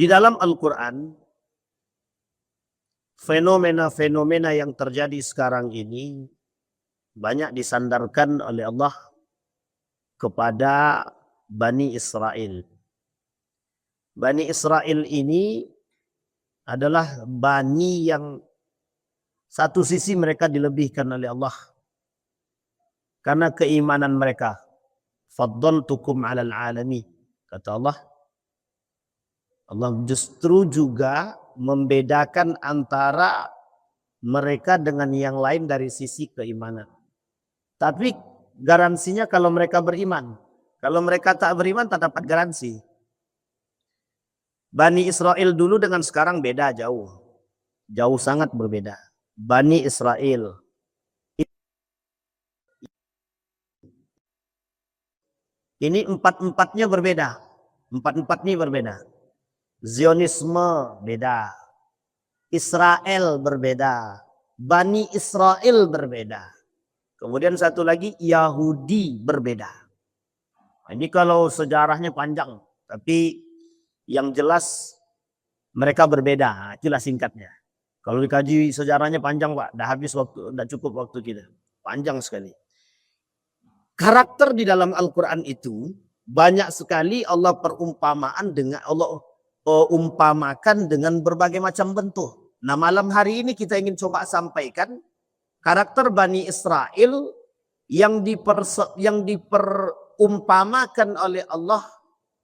Di dalam Al-Quran, fenomena-fenomena yang terjadi sekarang ini banyak disandarkan oleh Allah kepada Bani Israel. Bani Israel ini adalah bani yang satu sisi mereka dilebihkan oleh Allah karena keimanan mereka. Faddaltukum 'alal 'alamin. Kata Allah, Allah justru juga membedakan antara mereka dengan yang lain dari sisi keimanan. Tapi garansinya kalau mereka beriman. Kalau mereka tak beriman tak dapat garansi. Bani Israel dulu dengan sekarang beda jauh. Jauh sangat berbeda. Bani Israel ini empat-empatnya berbeda. Empat-empatnya berbeda. Zionisme beda. Israel berbeda. Bani Israel berbeda. Kemudian satu lagi Yahudi berbeda. Ini kalau sejarahnya panjang. Tapi yang jelas mereka berbeda. Itulah singkatnya. Kalau dikaji sejarahnya panjang Pak. Dah habis waktu, dah cukup waktu kita. Panjang sekali. Karakter di dalam Al-Quran itu banyak sekali Allah perumpamaan dengan Allah umpamakan dengan berbagai macam bentuk. Nah, malam hari ini kita ingin coba sampaikan karakter Bani Israel yang diperumpamakan oleh Allah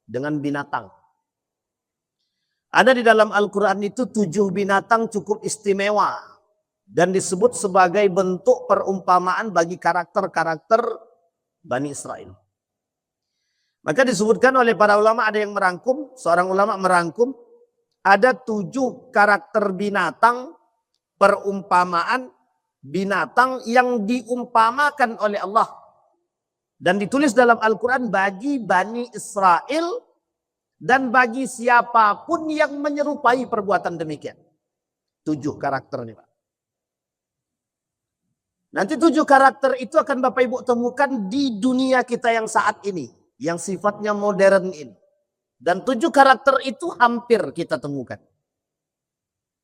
dengan binatang. Ada di dalam Al-Quran itu 7 binatang cukup istimewa dan disebut sebagai bentuk perumpamaan bagi karakter-karakter Bani Israel. Maka disebutkan oleh para ulama, ada yang merangkum, seorang ulama merangkum, ada 7 karakter binatang, perumpamaan binatang yang diumpamakan oleh Allah. Dan ditulis dalam Al-Quran bagi Bani Israel dan bagi siapapun yang menyerupai perbuatan demikian. 7 karakter ini Pak. Nanti 7 karakter itu akan Bapak Ibu temukan di dunia kita yang saat ini. Yang sifatnya modern ini. Dan 7 karakter itu hampir kita temukan.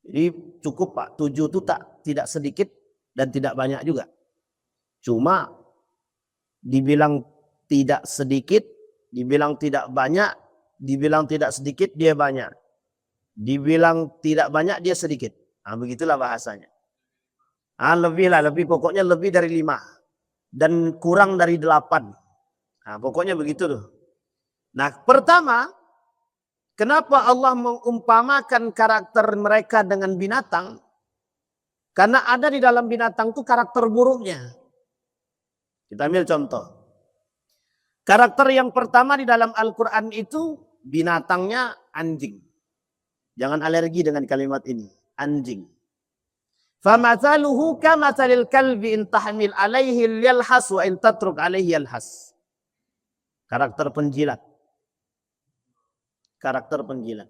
Jadi cukup Pak. 7 itu tidak sedikit dan tidak banyak juga. Cuma dibilang tidak sedikit, dibilang tidak banyak, dibilang tidak sedikit dia banyak. Dibilang tidak banyak dia sedikit. Nah, begitulah bahasanya. Lebih pokoknya lebih dari 5 dan kurang dari 8. Nah, pokoknya begitu tuh. Nah, pertama, kenapa Allah mengumpamakan karakter mereka dengan binatang? Karena ada di dalam binatang itu karakter buruknya. Kita ambil contoh. Karakter yang pertama di dalam Al-Quran itu binatangnya anjing. Jangan alergi dengan kalimat ini. Anjing. فَمَثَلُهُ كَمَثَلِ الْكَلْبِ إِنْ تَحْمِلْ عَلَيْهِ يَلْهَثْ وَإِنْ تَتْرُكْ عَلَيْهِ يَلْهَثْ. Karakter penjilat. Karakter penjilat.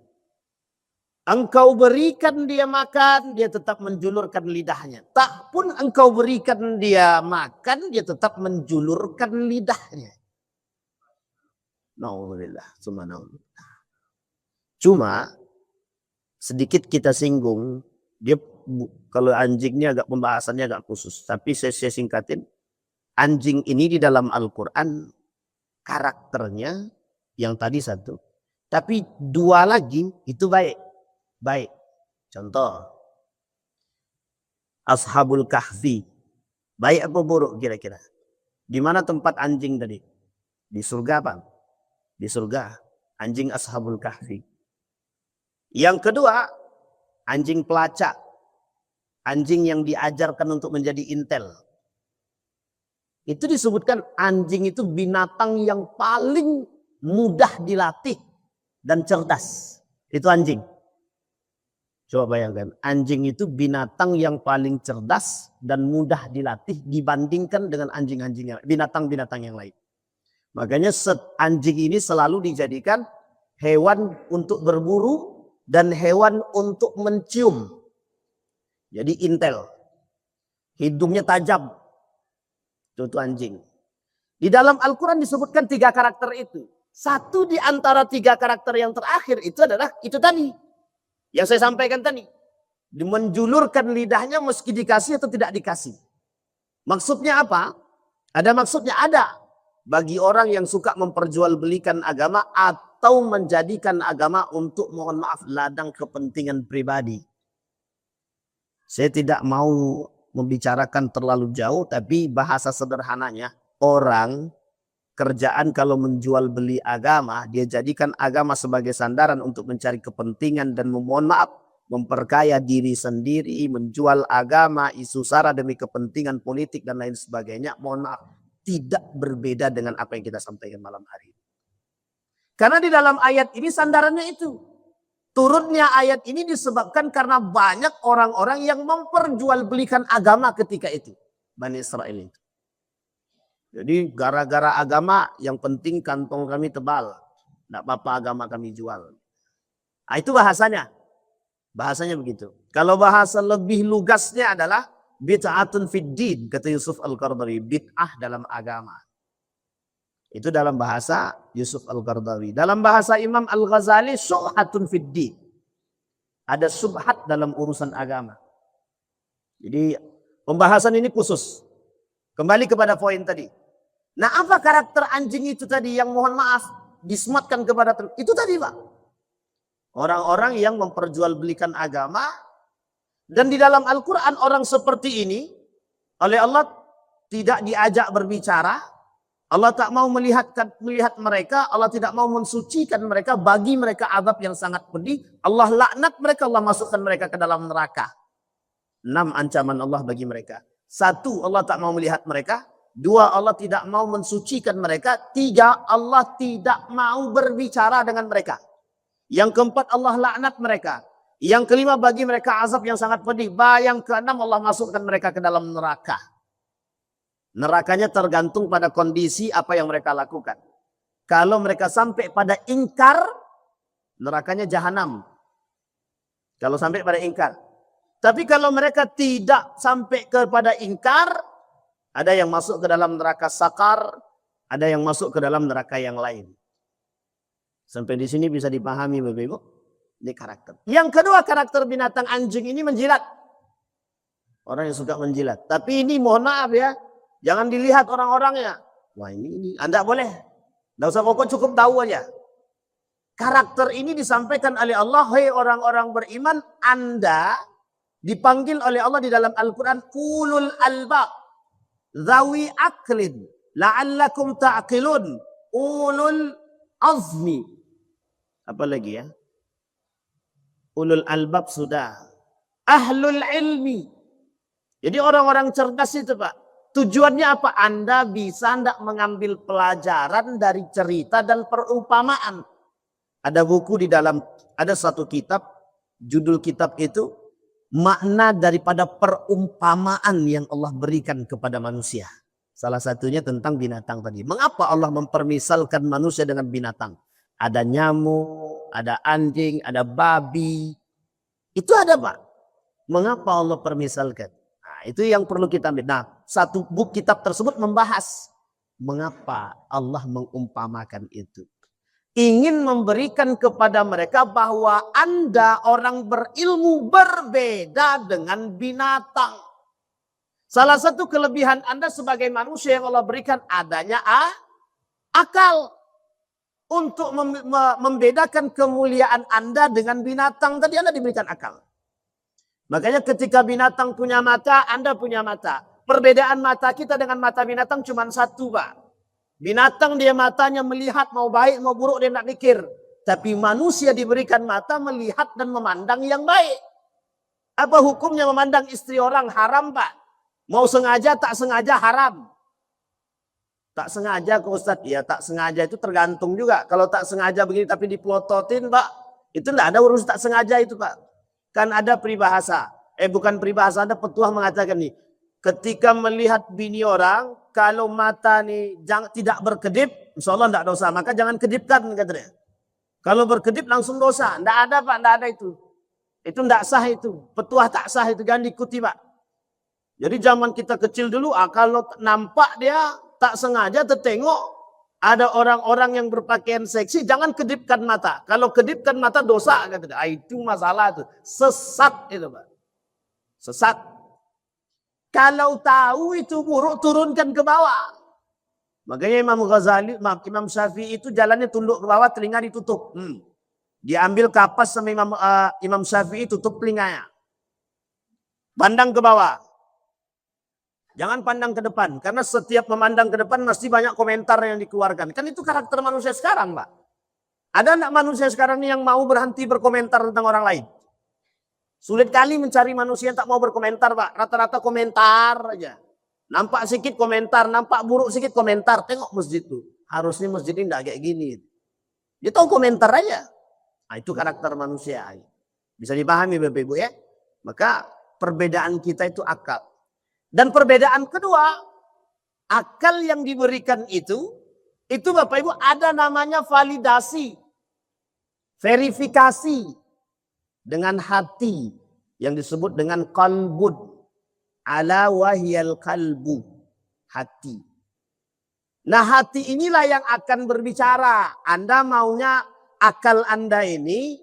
Engkau berikan dia makan, dia tetap menjulurkan lidahnya. Tak pun engkau berikan dia makan, dia tetap menjulurkan lidahnya. Na'udzubillah. Cuma sedikit kita singgung, dia kalau anjingnya agak pembahasannya agak khusus. Tapi saya singkatin. Anjing ini di dalam Al-Quran karakternya yang tadi 1. Tapi 2 lagi itu baik. Baik. Contoh. Ashabul Kahfi. Baik apa buruk kira-kira? Di mana tempat anjing tadi? Di surga Bang. Di surga. Anjing Ashabul Kahfi. Yang kedua. Anjing pelacak. Anjing yang diajarkan untuk menjadi intel. Itu disebutkan anjing itu binatang yang paling mudah dilatih dan cerdas. Itu anjing. Coba bayangkan. Anjing itu binatang yang paling cerdas dan mudah dilatih dibandingkan dengan anjing-anjing binatang-binatang yang lain. Makanya anjing ini selalu dijadikan hewan untuk berburu dan hewan untuk mencium. Jadi intel. Hidungnya tajam. Itu anjing. Di dalam Al-Quran disebutkan 3 karakter itu. Satu di antara 3 karakter yang terakhir itu adalah itu tadi. Yang saya sampaikan tadi. Menjulurkan lidahnya meski dikasih atau tidak dikasih. Maksudnya apa? Ada maksudnya, ada. Bagi orang yang suka memperjualbelikan agama atau menjadikan agama untuk, mohon maaf, ladang kepentingan pribadi. Saya tidak mau membicarakan terlalu jauh, tapi bahasa sederhananya, orang kerjaan kalau menjual beli agama, dia jadikan agama sebagai sandaran untuk mencari kepentingan dan, mohon maaf, memperkaya diri sendiri, menjual agama, isu sara demi kepentingan politik dan lain sebagainya. Mohon maaf, tidak berbeda dengan apa yang kita sampaikan malam hari ini. Karena di dalam ayat ini sandarannya itu. Turunnya ayat ini disebabkan karena banyak orang-orang yang memperjualbelikan agama ketika itu. Bani Israel itu. Jadi gara-gara agama, yang penting kantong kami tebal. Tidak apa-apa agama kami jual. Nah, itu bahasanya. Bahasanya begitu. Kalau bahasa lebih lugasnya adalah bid'atun fid din, kata Yusuf Al-Qaradawi, bid'ah dalam agama. Itu dalam bahasa Yusuf Al-Qaradawi. Dalam bahasa Imam Al-Ghazali, syubhatun fid din. Ada subhat dalam urusan agama. Jadi pembahasan ini khusus. Kembali kepada poin tadi. Nah, apa karakter anjing itu tadi yang, mohon maaf, disematkan kepada itu tadi, Pak. Orang-orang yang memperjualbelikan agama. Dan di dalam Al-Quran orang seperti ini oleh Allah tidak diajak berbicara. Allah tak mau melihat mereka. Allah tidak mau mensucikan mereka. Bagi mereka azab yang sangat pedih. Allah laknat mereka. Allah masukkan mereka ke dalam neraka. 6 ancaman Allah bagi mereka. 1, Allah tak mau melihat mereka. 2, Allah tidak mau mensucikan mereka. 3, Allah tidak mau berbicara dengan mereka. Yang keempat, Allah laknat mereka. Yang kelima, bagi mereka azab yang sangat pedih. Yang keenam, Allah masukkan mereka ke dalam neraka. Nerakanya tergantung pada kondisi apa yang mereka lakukan. Kalau mereka sampai pada ingkar, nerakanya jahanam. Kalau sampai pada ingkar. Tapi kalau mereka tidak sampai kepada ingkar, ada yang masuk ke dalam neraka sakar, ada yang masuk ke dalam neraka yang lain. Sampai di sini bisa dipahami, Bapak Ibu. Ini karakter. Yang kedua, karakter binatang anjing ini menjilat. Orang yang suka menjilat. Tapi ini mohon maaf ya, jangan dilihat orang-orangnya. Wah ini Anda boleh. Tidak usah pokok, cukup tahu aja. Karakter ini disampaikan oleh Allah, hei orang-orang beriman, Anda dipanggil oleh Allah di dalam Al-Quran, ulul albab, zawi aklin, la'allakum ta'qilun, ulul azmi. Apa lagi ya? Ulul albab sudah. Ahlul ilmi. Jadi orang-orang cerdas itu, Pak. Tujuannya apa? Anda bisa tidak mengambil pelajaran dari cerita dan perumpamaan. Ada buku di dalam, ada satu kitab, judul kitab itu, makna daripada perumpamaan yang Allah berikan kepada manusia. Salah satunya tentang binatang tadi. Mengapa Allah mempermisalkan manusia dengan binatang? Ada nyamuk, ada anjing, ada babi. Itu ada, Pak. Mengapa Allah permisalkan? Nah, itu yang perlu kita ambil. Nah, satu buku kitab tersebut membahas mengapa Allah mengumpamakan itu. Ingin memberikan kepada mereka bahwa Anda orang berilmu berbeda dengan binatang. Salah satu kelebihan Anda sebagai manusia yang Allah berikan adanya akal. Untuk membedakan kemuliaan Anda dengan binatang tadi, Anda diberikan akal. Makanya ketika binatang punya mata, Anda punya mata. Perbedaan mata kita dengan mata binatang cuma satu, Pak. Binatang dia matanya melihat, mau baik mau buruk dia tidak mikir. Tapi manusia diberikan mata melihat dan memandang yang baik. Apa hukumnya memandang istri orang? Haram, Pak. Mau sengaja tak sengaja haram. Tak sengaja ke Ustadz, ya tak sengaja itu tergantung juga. Kalau tak sengaja begini tapi dipelototin, Pak, itu tidak ada urus tak sengaja itu, Pak. Kan ada peribahasa, bukan peribahasa, ada petuah mengatakan nih, ketika melihat bini orang, kalau mata nih tidak berkedip, insya Allah tidak dosa, maka jangan kedipkan, katanya. Kalau berkedip langsung dosa, tidak ada, Pak, tidak ada itu. Itu tidak sah itu, petuah tak sah itu, jangan diikuti, Pak. Jadi zaman kita kecil dulu, kalau nampak dia tak sengaja tertengok, Ada orang-orang yang berpakaian seksi, jangan kedipkan mata. Kalau kedipkan mata dosa, kata. Itu masalah itu. Sesat itu, Pak. Sesat. Kalau tahu itu buruk, turunkan ke bawah. Makanya Imam Ghazali, Imam Syafi'i itu jalannya tunduk ke bawah, telinga ditutup. Diambil kapas sama Imam Syafi'i, tutup telinganya. Pandang ke bawah. Jangan pandang ke depan. Karena setiap memandang ke depan mesti banyak komentar yang dikeluarkan. Kan itu karakter manusia sekarang, Pak. Ada anak manusia sekarang ini yang mau berhenti berkomentar tentang orang lain? Sulit kali mencari manusia yang tak mau berkomentar, Pak. Rata-rata komentar aja. Nampak sedikit komentar, nampak buruk sedikit komentar. Tengok masjid itu. Harusnya masjid ini tidak kayak gini. Dia tahu komentar aja. Nah, itu karakter manusia. Bisa dipahami Bapak Ibu ya. Maka perbedaan kita itu akal. Dan perbedaan kedua, akal yang diberikan itu Bapak Ibu ada namanya validasi, verifikasi dengan hati yang disebut dengan qalbun. Ala wahyal qalbu, hati. Nah, hati inilah yang akan berbicara. Anda maunya akal Anda ini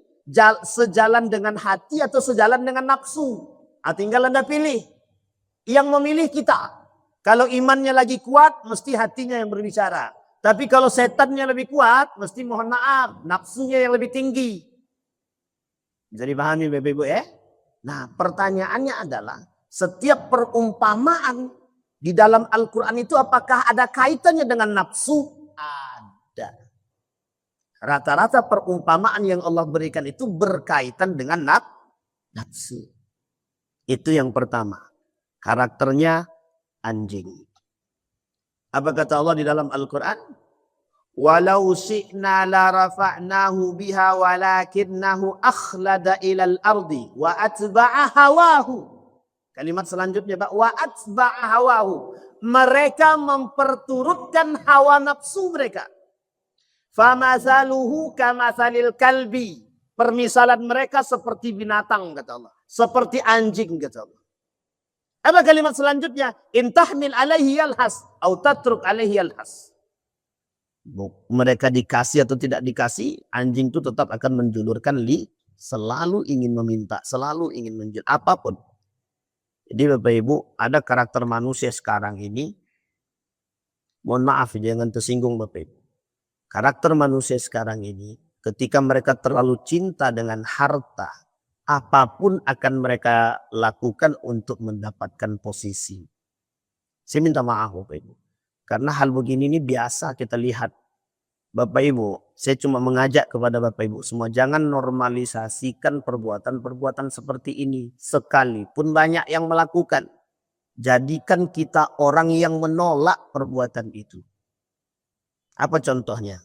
sejalan dengan hati atau sejalan dengan nafsu. Tinggal Anda pilih. Yang memilih kita. Kalau imannya lagi kuat, mesti hatinya yang berbicara. Tapi kalau setannya lebih kuat, mesti mohon maaf, nafsunya yang lebih tinggi. Bisa dipahami Bapak Ibu ya? Nah, pertanyaannya adalah, setiap perumpamaan di dalam Al-Quran itu apakah ada kaitannya dengan nafsu? Ada. Rata-rata perumpamaan yang Allah berikan itu berkaitan dengan nafsu. Itu yang pertama. Karakternya anjing. Apa kata Allah di dalam Al-Quran? Walau syi'na la rafa'nahu biha walakinnahu akhlada ilal ardi wa atba'a hawahu. Kalimat selanjutnya Pak. Wa atba'a hawahu. Mereka memperturutkan hawa nafsu mereka. Famasaluhu kamasalil kalbi. Permisalan mereka seperti binatang kata Allah. Seperti anjing kata Allah. Apa kalimat selanjutnya? Intahmil alaihi yalhas au tatruk alaihi yalhas. Mereka dikasih atau tidak dikasih, anjing itu tetap akan menjulurkan selalu ingin meminta, selalu ingin menjulur apapun. Jadi Bapak Ibu, ada karakter manusia sekarang ini. Mohon maaf jangan tersinggung Bapak Ibu. Karakter manusia sekarang ini ketika mereka terlalu cinta dengan harta, apapun akan mereka lakukan untuk mendapatkan posisi. Saya minta maaf Bapak Ibu. Karena hal begini ini biasa kita lihat. Bapak Ibu, saya cuma mengajak kepada Bapak Ibu semua. Jangan normalisasikan perbuatan-perbuatan seperti ini. Sekalipun banyak yang melakukan. Jadikan kita orang yang menolak perbuatan itu. Apa contohnya?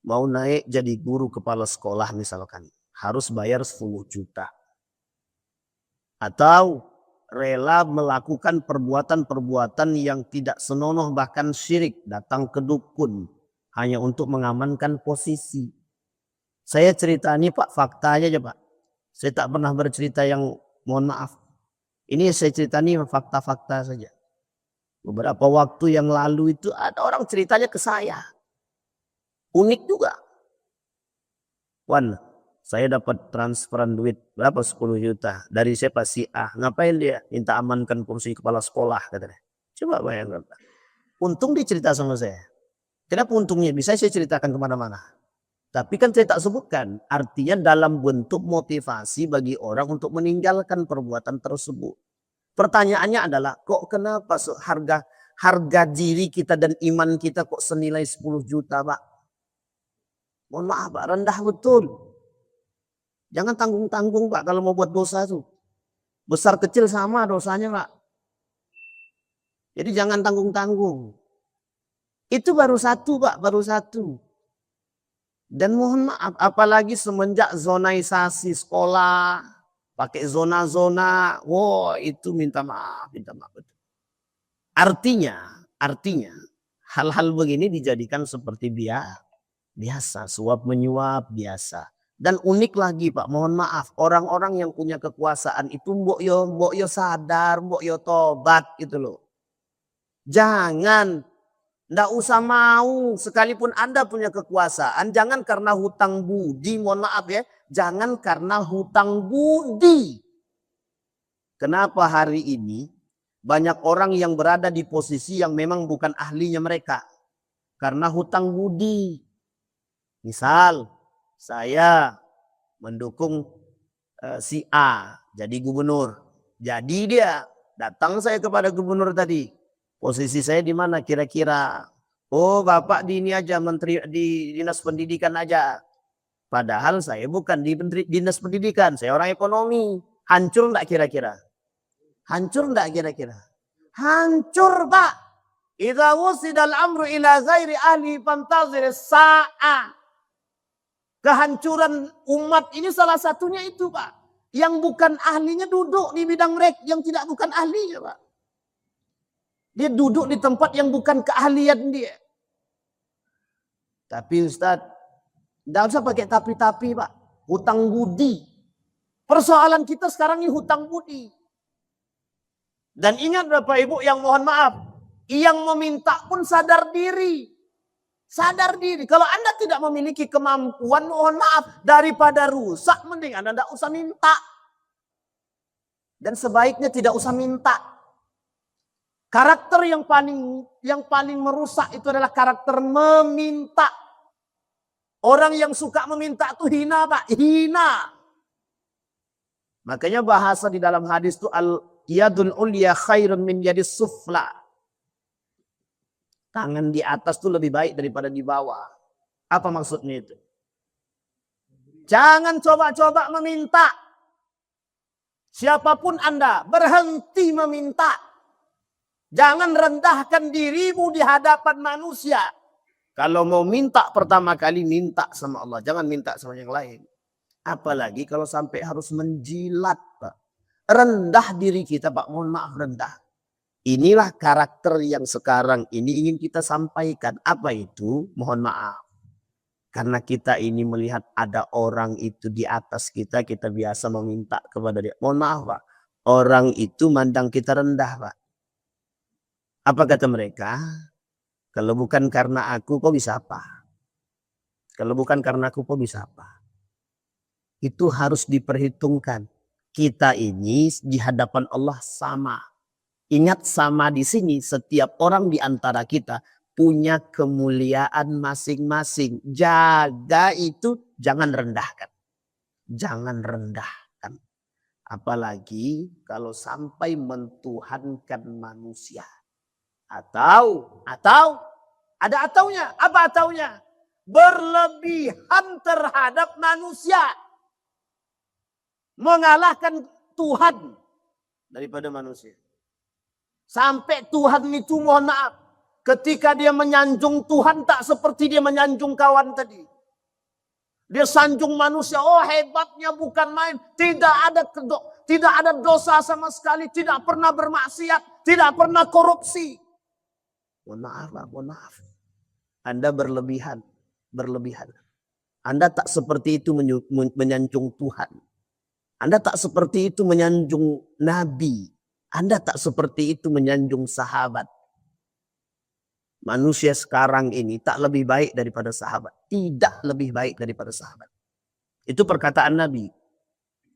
Mau naik jadi guru kepala sekolah misalkan. Harus bayar 10 juta. Atau rela melakukan perbuatan-perbuatan yang tidak senonoh bahkan syirik. Datang ke dukun. Hanya untuk mengamankan posisi. Saya cerita ini Pak, fakta aja Pak. Saya tak pernah bercerita yang mohon maaf. Ini saya cerita ini fakta-fakta saja. Beberapa waktu yang lalu itu ada orang ceritanya ke saya. Unik juga. Wan, saya dapat transferan duit berapa 10 juta. Dari siapa si A. Ngapain dia? Minta amankan kursi kepala sekolah katanya. Coba bayangkan. Untung dia cerita sama saya. Kenapa untungnya? Bisa saya ceritakan kemana-mana. Tapi kan saya tak sebutkan. Artinya dalam bentuk motivasi bagi orang untuk meninggalkan perbuatan tersebut. Pertanyaannya adalah, kok kenapa harga diri kita dan iman kita kok senilai 10 juta Pak? Mohon maaf Pak, rendah betul. Jangan tanggung-tanggung Pak kalau mau buat dosa itu. Besar kecil sama dosanya Pak. Jadi jangan tanggung-tanggung. Itu baru satu Pak, baru satu. Dan mohon maaf, apalagi semenjak zonaisasi sekolah, pakai zona-zona, wow itu minta maaf. Artinya hal-hal begini dijadikan seperti biasa, suap menyuap biasa. Dan unik lagi Pak, mohon maaf, orang-orang yang punya kekuasaan itu mbok yo sadar, mbok yo tobat gitu loh. Jangan Nggak usah mau, sekalipun Anda punya kekuasaan, jangan karena hutang budi, mohon maaf ya, jangan karena hutang budi. Kenapa hari ini banyak orang yang berada di posisi yang memang bukan ahlinya mereka? Karena hutang budi. Misal, saya mendukung si A jadi gubernur. Jadi dia datang saya kepada gubernur tadi. Posisi saya di mana kira-kira? Oh, Bapak di ini aja, menteri di dinas pendidikan aja. Padahal saya bukan di dinas pendidikan, saya orang ekonomi. Hancur enggak kira-kira? Hancur enggak kira-kira? Hancur, Pak. Idza wusidal amru ila ghairi ahli fantazir sa'a. Kehancuran umat ini salah satunya itu, Pak. Yang bukan ahlinya duduk di bidang mereka, yang tidak bukan ahlinya, Pak. Dia duduk di tempat yang bukan keahlian dia. Tapi Ustaz, tidak usah pakai tapi-tapi, Pak. Hutang budi. Persoalan kita sekarang ini hutang budi. Dan ingat Bapak Ibu yang mohon maaf, yang meminta pun sadar diri. Sadar diri. Kalau Anda tidak memiliki kemampuan, mohon maaf, daripada rusak, mending Anda tidak usah minta. Dan sebaiknya tidak usah minta. Karakter yang paling merusak itu adalah karakter meminta. Orang yang suka meminta itu hina, Pak. Hina. Makanya bahasa di dalam hadis itu al-yadul ulya khairun min yadis sufla. Tangan di atas itu lebih baik daripada di bawah. Apa maksudnya itu? Jangan coba-coba meminta. Siapapun Anda, berhenti meminta. Jangan rendahkan dirimu di hadapan manusia. Kalau mau minta pertama kali, minta sama Allah. Jangan minta sama yang lain. Apalagi kalau sampai harus menjilat, Pak. Rendah diri kita, Pak. Mohon maaf, rendah. Inilah karakter yang sekarang ini ingin kita sampaikan. Apa itu? Mohon maaf. Karena kita ini melihat ada orang itu di atas kita, kita biasa meminta kepada dia. Mohon maaf, Pak. Orang itu mandang kita rendah, Pak. Apa kata mereka? Kalau bukan karena aku, kau bisa apa? Kalau bukan karena aku, kau bisa apa? Itu harus diperhitungkan. Kita ini di hadapan Allah sama. Ingat sama di sini, setiap orang di antara kita punya kemuliaan masing-masing. Jaga itu, jangan rendahkan. Jangan rendahkan. Apalagi kalau sampai mentuhankan manusia. Atau ada ataunya. Apa ataunya? Berlebihan terhadap manusia. Mengalahkan Tuhan daripada manusia. Sampai Tuhan itu mohon maaf. Ketika dia menyanjung Tuhan tak seperti dia menyanjung kawan tadi. Dia sanjung manusia. Oh hebatnya bukan main. Tidak ada dosa sama sekali. Tidak pernah bermaksiat. Tidak pernah korupsi. Mohon maaf, mohon maaf. Anda berlebihan. Berlebihan. Anda tak seperti itu menyanjung Tuhan. Anda tak seperti itu menyanjung Nabi. Anda tak seperti itu menyanjung sahabat. Manusia sekarang ini tak lebih baik daripada sahabat. Tidak lebih baik daripada sahabat. Itu perkataan Nabi.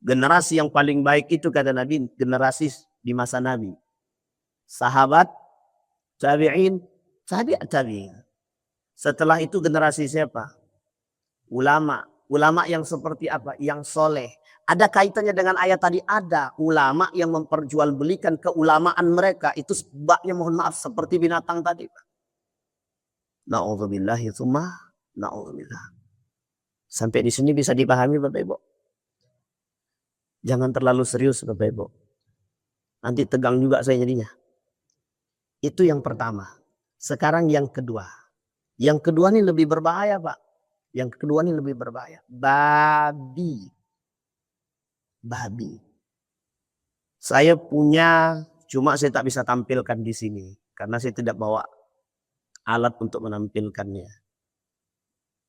Generasi yang paling baik itu kata Nabi, generasi di masa Nabi. Sahabat, tabi'in, tabi'in. Setelah itu generasi siapa? Ulama. Ulama yang seperti apa? Yang soleh. Ada kaitannya dengan ayat tadi? Ada. Ulama yang memperjualbelikan keulamaan mereka. Itu sebabnya mohon maaf seperti binatang tadi. Na'udzubillahi tsumma na'udzubillah. Sampai di sini bisa dipahami Bapak Ibu? Jangan terlalu serius Bapak Ibu. Nanti tegang juga saya jadinya. Itu yang pertama. Sekarang yang kedua. Yang kedua ini lebih berbahaya Pak. Yang kedua ini lebih berbahaya. Babi. Babi. Saya punya, cuma saya tak bisa tampilkan di sini. Karena saya tidak bawa alat untuk menampilkannya.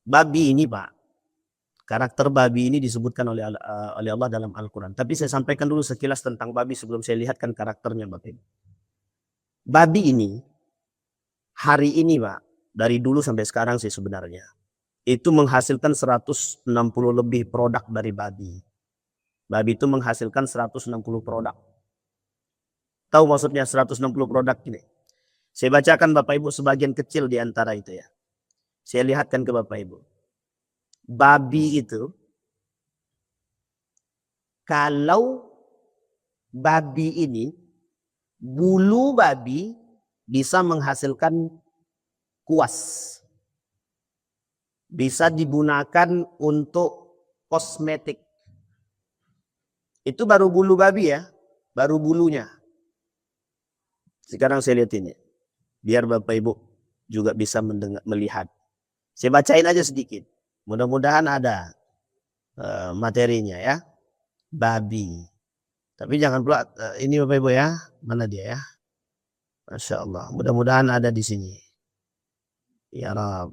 Babi ini Pak. Karakter babi ini disebutkan oleh Allah dalam Al-Quran. Tapi saya sampaikan dulu sekilas tentang babi sebelum saya lihatkan karakternya Bapak Ibu. Babi ini hari ini Pak, dari dulu sampai sekarang sih sebenarnya, itu menghasilkan 160 lebih produk dari babi. Babi itu menghasilkan 160 produk. Tahu maksudnya 160 produk ini? Saya bacakan Bapak Ibu sebagian kecil di antara itu ya. Saya lihatkan ke Bapak Ibu. Babi itu, kalau babi ini, bulu babi bisa menghasilkan kuas. Bisa digunakan untuk kosmetik. Itu baru bulu babi ya, baru bulunya. Sekarang saya lihat ini, biar Bapak Ibu juga bisa melihat. Saya bacain aja sedikit. Mudah-mudahan ada materinya ya. Babi. Tapi jangan pula ini Bapak Ibu ya. Mana dia ya? Masya Allah. Mudah-mudahan ada di sini. Ya Rab.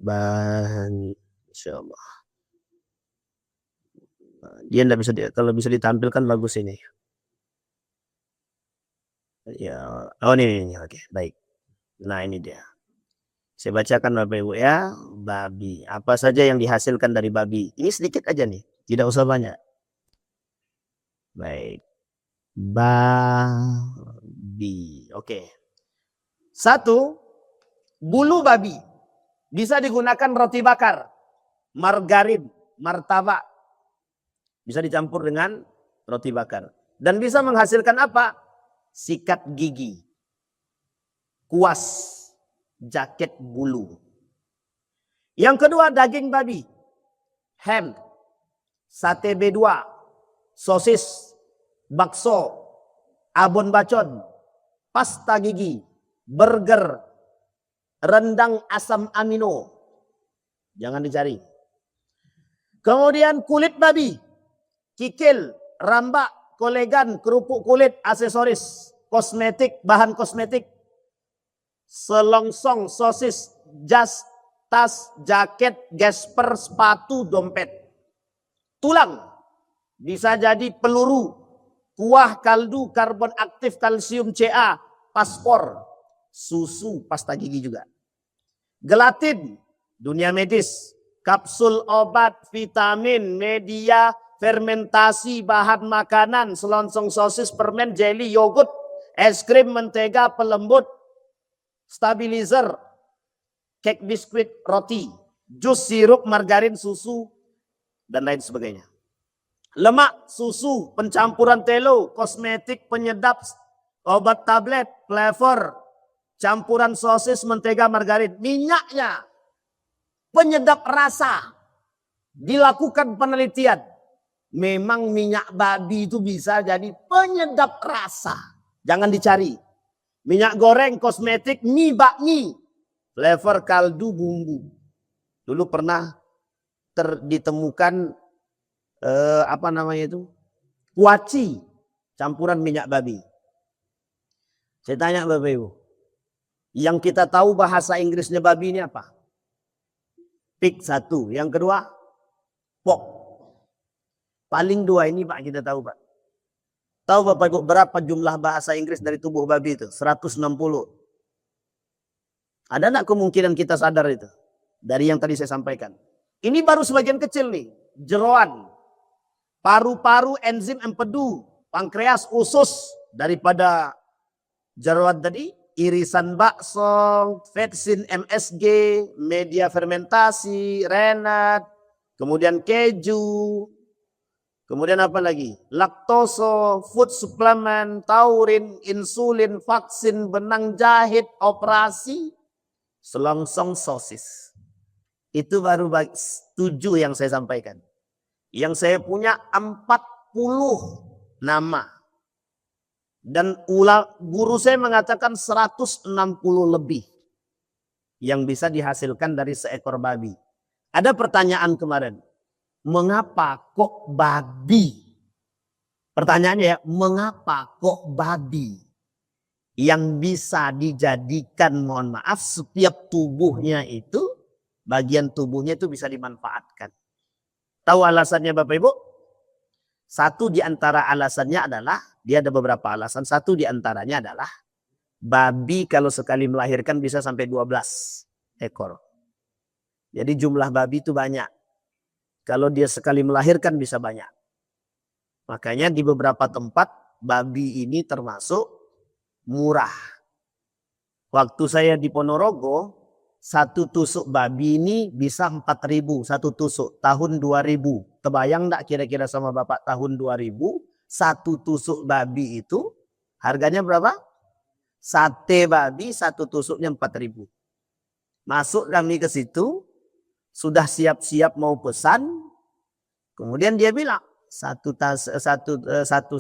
Masya Allah. Dia tidak bisa, kalau bisa ditampilkan bagus ini. Ya, oh ini, oke, baik. Nah ini dia. Saya bacakan Bapak Ibu ya, babi. Apa saja yang dihasilkan dari babi? Ini sedikit aja nih, tidak usah banyak. Baik. Babi. Oke. 1. Bulu babi. Bisa digunakan roti bakar, margarin, martabak. Bisa dicampur dengan roti bakar. Dan bisa menghasilkan apa? Sikat gigi. Kuas. Jaket bulu. Yang kedua, daging babi. Ham. Sate B2. Sosis. Bakso. Abon bacon. Pasta gigi. Burger. Rendang asam amino. Jangan dicari. Kemudian kulit babi. Kikil. Rambak. Kolegan. Kerupuk kulit. Aksesoris. Kosmetik. Bahan kosmetik. Selongsong, sosis, jas, tas, jaket, gesper, sepatu, dompet. Tulang bisa jadi peluru, kuah, kaldu, karbon aktif, kalsium, Ca, paspor, susu, pasta gigi juga. Gelatin, dunia medis, kapsul obat, vitamin, media, fermentasi, bahan makanan, selongsong, sosis, permen, jelly, yogurt, es krim, mentega, pelembut, stabilizer, cake biskuit, roti, jus, sirup, margarin, susu, dan lain sebagainya. Lemak, susu, pencampuran telo, kosmetik, penyedap, obat tablet, flavor, campuran sosis, mentega, margarin. Minyaknya, penyedap rasa. Dilakukan penelitian. Memang minyak babi itu bisa jadi penyedap rasa. Jangan dicari. Minyak goreng, kosmetik, mie, bakmi, flavor, kaldu, bumbu. Dulu pernah ditemukan apa namanya itu? Kuaci, campuran minyak babi. Saya tanya Bapak Ibu, yang kita tahu bahasa Inggrisnya babi ini apa? Pig 1, yang kedua pork. Paling 2 ini Pak kita tahu Pak. Tahu Bapak Ibu berapa jumlah bahasa Inggris dari tubuh babi itu? 160. Ada enggak kemungkinan kita sadar itu? Dari yang tadi saya sampaikan. Ini baru sebagian kecil nih. Jeroan, paru-paru, enzim, empedu, pankreas, usus. Daripada jeroan tadi, irisan bakso, vetsin, MSG, media fermentasi, renat, kemudian keju. Kemudian apa lagi? Laktoso, food supplement, taurin, insulin, vaksin, benang jahit, operasi, selongsong, sosis. Itu baru 7 yang saya sampaikan. Yang saya punya 40 nama. Dan guru saya mengatakan 160 lebih yang bisa dihasilkan dari seekor babi. Ada pertanyaan kemarin. Mengapa kok babi? Pertanyaannya ya, mengapa kok babi yang bisa dijadikan, mohon maaf, setiap tubuhnya itu, bagian tubuhnya itu bisa dimanfaatkan. Tahu alasannya Bapak Ibu? Satu di antara alasannya adalah, dia ada beberapa alasan. Satu di antaranya adalah Babi kalau sekali melahirkan bisa sampai 12 ekor. Jadi jumlah babi itu banyak. Kalau dia sekali melahirkan bisa banyak. Makanya di beberapa tempat babi ini termasuk murah. Waktu saya di Ponorogo, satu tusuk babi ini bisa 4.000 satu tusuk tahun 2000. Kebayang enggak kira-kira sama Bapak tahun 2000 satu tusuk babi itu harganya berapa? Sate babi satu tusuknya 4.000. Masuk kami ke situ, sudah siap-siap mau pesan. Kemudian dia bilang, satu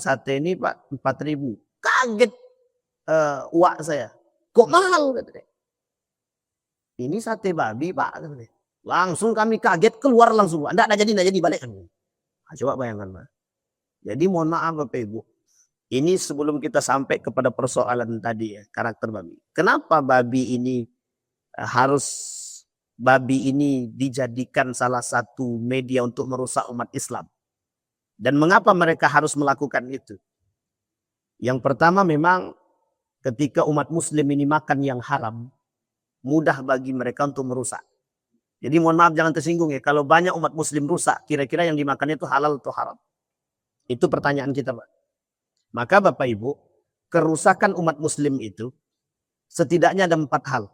sate ini Pak 4.000. Kaget uak saya. Kok mahal? Katanya. Ini sate babi Pak. Katanya. Langsung kami kaget keluar langsung. Enggak jadi balik. Nah, coba bayangkan Pak. Jadi mohon maaf Bapak Ibu. Ini sebelum kita sampai kepada persoalan tadi ya, karakter babi. Kenapa babi ini babi ini dijadikan salah satu media untuk merusak umat Islam? Dan mengapa mereka harus melakukan itu? Yang pertama memang ketika umat muslim ini makan yang haram, mudah bagi mereka untuk merusak. Jadi mohon maaf jangan tersinggung ya. Kalau banyak umat muslim rusak, kira-kira yang dimakannya itu halal atau haram? Itu pertanyaan kita Pak. Maka Bapak Ibu, kerusakan umat muslim itu setidaknya ada 4 hal.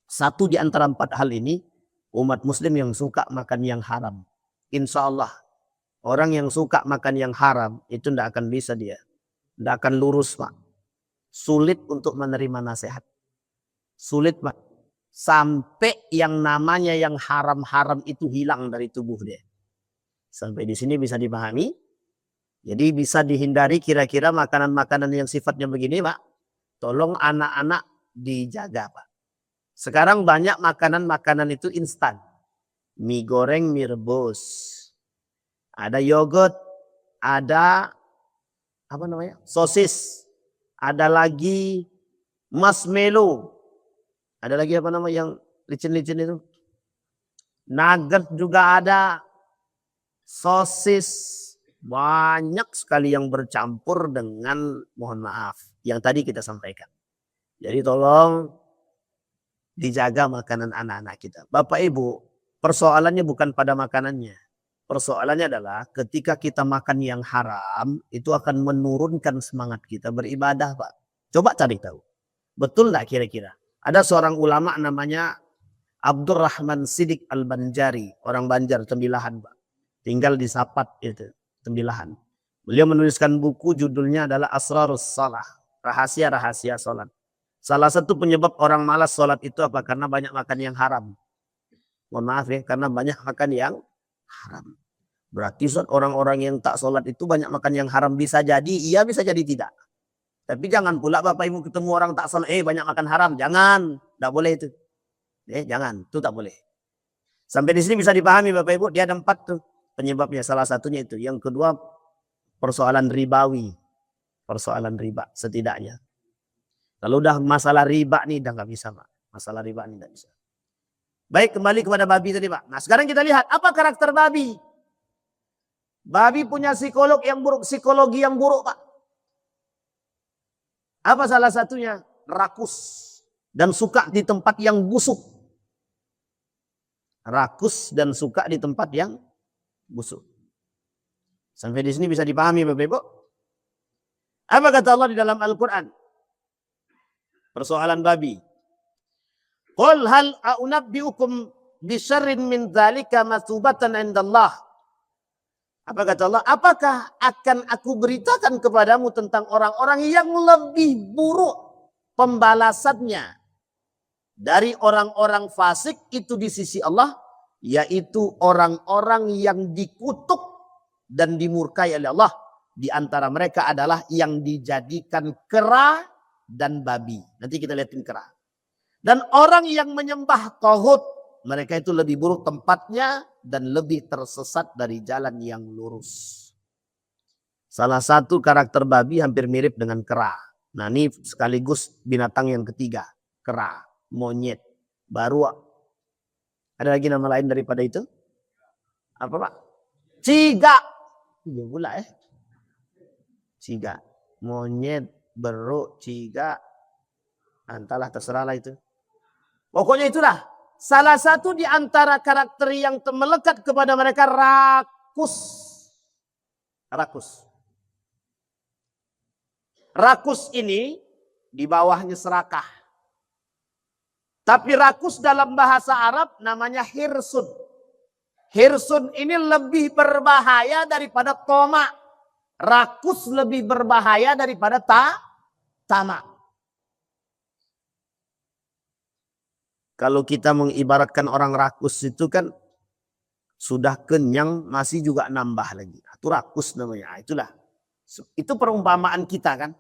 Satu di antara 4 hal ini, umat muslim yang suka makan yang haram. Insya Allah, orang yang suka makan yang haram, itu tidak akan bisa dia. Tidak akan lurus Pak. Sulit untuk menerima nasihat. Sulit Pak. Sampai yang namanya yang haram-haram itu hilang dari tubuh dia. Sampai di sini bisa dipahami. Jadi bisa dihindari kira-kira makanan-makanan yang sifatnya begini Pak. Tolong anak-anak dijaga Pak. Sekarang banyak makanan-makanan itu instan. Mie goreng, mie rebus. Ada yogurt, ada apa namanya? Sosis. Ada lagi marshmallow. Ada lagi apa namanya yang licin-licin itu? Nugget juga ada. Sosis. Banyak sekali yang bercampur dengan mohon maaf yang tadi kita sampaikan. Jadi tolong dijaga makanan anak-anak kita. Bapak Ibu, persoalannya bukan pada makanannya. Persoalannya adalah ketika kita makan yang haram, itu akan menurunkan semangat kita beribadah Pak. Coba cari tahu. Betul enggak kira-kira? Ada seorang ulama namanya Abdurrahman Siddiq Al-Banjari. Orang Banjar, Tembilahan Pak. Tinggal di Sapat itu. Tembilahan. Beliau menuliskan buku judulnya adalah Asrarus Shalah. Rahasia-rahasia sholat. Salah satu penyebab orang malas sholat itu apa? Karena banyak makan yang haram. Mohon maaf ya, karena banyak makan yang haram. Berarti orang-orang yang tak sholat itu banyak makan yang haram. Bisa jadi iya, bisa jadi tidak. Tapi jangan pula Bapak Ibu ketemu orang tak sholat, banyak makan haram. Jangan, tidak boleh itu. Jangan, itu tak boleh. Sampai di sini bisa dipahami Bapak Ibu, dia ada 4 tuh. Penyebabnya salah satunya itu. Yang kedua persoalan ribawi. Persoalan riba setidaknya. Kalau udah masalah riba nih udah nggak bisa Pak. Masalah riba nih nggak bisa. Baik kembali kepada babi tadi Pak. Nah sekarang kita lihat apa karakter babi. Babi punya psikologi yang buruk Pak. Apa salah satunya? Rakus. Dan suka di tempat yang busuk. Rakus dan suka di tempat yang busuk. Sampai di sini bisa dipahami Bapak Ibu? Apa kata Allah di dalam Al-Quran? Persoalan babi. Qul hal a'unabbi'ukum bisyarrin min dzalika masubatan indallah. Apa kata Allah? Apakah akan aku beritakan kepadamu tentang orang-orang yang lebih buruk pembalasannya dari orang-orang fasik itu di sisi Allah? Yaitu orang-orang yang dikutuk dan dimurkai oleh Allah. Di antara mereka adalah yang dijadikan kera dan babi. Nanti kita lihatin kera. Dan orang yang menyembah tauhid, mereka itu lebih buruk tempatnya dan lebih tersesat dari jalan yang lurus. Salah satu karakter babi hampir mirip dengan kera. Nah ini sekaligus binatang yang ketiga. Kera, monyet. Baru ada lagi nama lain daripada itu? Apa Pak? Ciga. Iya pula Ciga. Monyet, beruk, ciga. Entahlah, terserahlah itu. Pokoknya itulah. Salah satu di antara karakter yang melekat kepada mereka rakus. Rakus. Rakus ini di bawahnya serakah. Tapi rakus dalam bahasa Arab namanya hirsun. Hirsun ini lebih berbahaya daripada toma. Rakus lebih berbahaya daripada tamak. Kalau kita mengibaratkan orang rakus itu kan sudah kenyang masih juga nambah lagi. Itu rakus namanya. Itulah. Itu perumpamaan kita kan.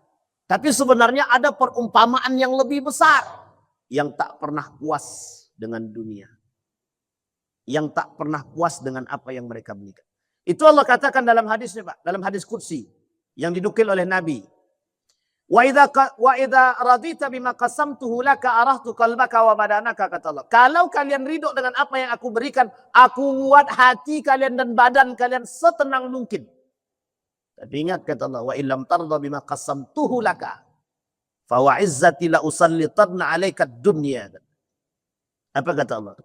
Tapi sebenarnya ada perumpamaan yang lebih besar. Yang tak pernah puas dengan dunia. Yang tak pernah puas dengan apa yang mereka berikan. Itu Allah katakan dalam hadisnya Pak. Dalam hadis Qudsi. Yang dinukil oleh Nabi. Wa idza radita bima qasamtuhu laka arahtu qalbaka wa badanaka, kata Allah. Kalau kalian ridho dengan apa yang aku berikan, aku buat hati kalian dan badan kalian setenang mungkin. Tapi ingat kata Allah, wa illam tarda bima qasamtuhu laka fa wa izzati la usallitanna 'alaika dunya. Apa kata Allah?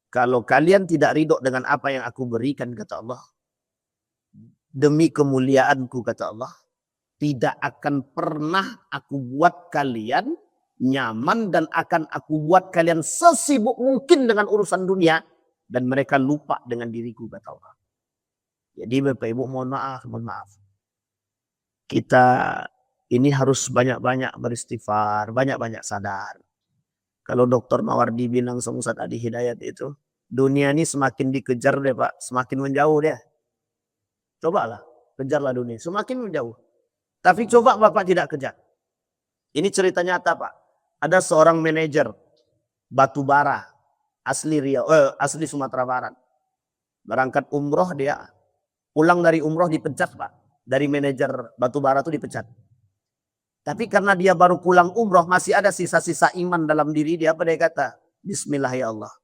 Kalau kalian tidak ridho dengan apa yang aku berikan, kata Allah, demi kemuliaanku, kata Allah, tidak akan pernah aku buat kalian nyaman dan akan aku buat kalian sesibuk mungkin dengan urusan dunia dan mereka lupa dengan diriku, kata Allah. Jadi Bapak Ibu mohon maaf. Kita ini harus banyak-banyak beristighfar, banyak-banyak sadar. Kalau Dr. Mawardi bilang sama Ustaz Adi Hidayat itu, dunia ini semakin dikejar deh Pak, semakin menjauh deh. Cobalah, kejarlah dunia, semakin menjauh. Tapi coba Bapak tidak kejar. Ini cerita nyata Pak. Ada seorang manajer batu bara asli Riau, asli Sumatera Barat. Berangkat umroh dia, pulang dari umroh dipecat Pak. Dari manajer batu bara itu dipecat. Tapi karena dia baru pulang umroh, masih ada sisa-sisa iman dalam diri dia. Apa dia kata? Bismillah ya Allah.